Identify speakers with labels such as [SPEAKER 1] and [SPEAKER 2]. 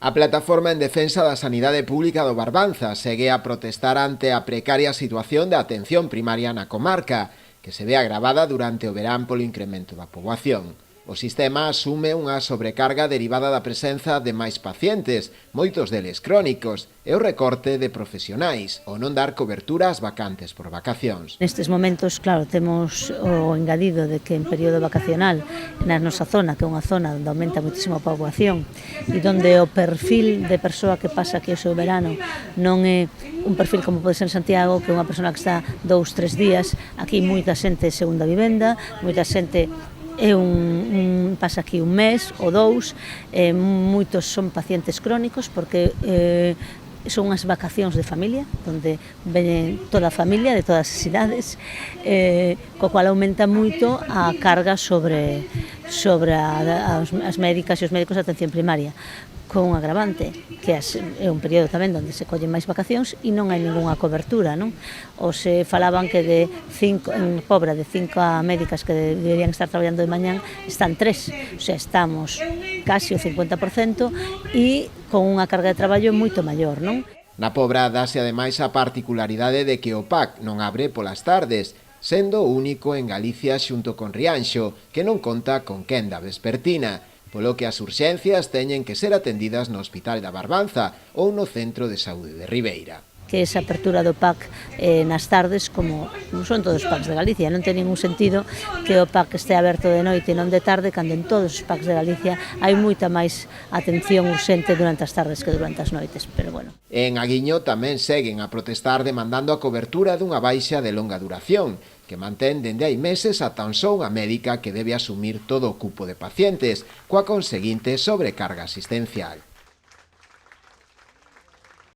[SPEAKER 1] A plataforma en defensa da sanidade pública do Barbanza segue a protestar ante a precaria situación da atención primaria na comarca, que se ve agravada durante o verán polo incremento da poboación. O sistema asume unha sobrecarga derivada da presenza de máis pacientes, moitos deles crónicos, e o recorte de profesionais, ou non dar cobertura ás vacantes por vacacións.
[SPEAKER 2] Nestes momentos, claro, temos o engadido de que en período vacacional na nosa zona, que é unha zona onde aumenta muitísimo a poboación e onde o perfil de persoa que pasa aquí o seu verano non é un perfil como pode ser en Santiago, que é unha persoa que está 2-3 días, aquí moita xente segunda vivenda, moita xente pasa aquí un mes ou dous, moitos son pacientes crónicos porque son unhas vacacións de familia, onde veñen toda a familia de todas as idades, co cual aumenta moito a carga sobre as médicas e os médicos de atención primaria, con un agravante, que é un período tamén onde se collen máis vacacións e non hai ningunha cobertura, non? Ou se falaban que en Pobra de 5 médicas que deberían estar traballando de mañán, están 3, o sea, estamos casi o 50% e con unha carga de traballo moito maior, non?
[SPEAKER 1] Na Pobra dase ademais a particularidade de que o PAC non abre polas tardes, sendo o único en Galicia xunto con Rianxo, que non conta con quenda vespertina, polo que as urxencias teñen que ser atendidas no Hospital da Barbanza ou no Centro de Saúde de Ribeira.
[SPEAKER 2] Que esa apertura do PAC nas tardes, como son todos os PACs de Galicia, non ten ningún sentido que o PAC este aberto de noite e non de tarde, cando en todos os PACs de Galicia hai moita máis atención urxente durante as tardes que durante as noites, pero bueno.
[SPEAKER 1] En Aguiño tamén seguen a protestar demandando a cobertura dunha baixa de longa duración, que mantén dende hai meses a tan só unha médica que debe asumir todo o cupo de pacientes, coa conseguinte sobrecarga asistencial.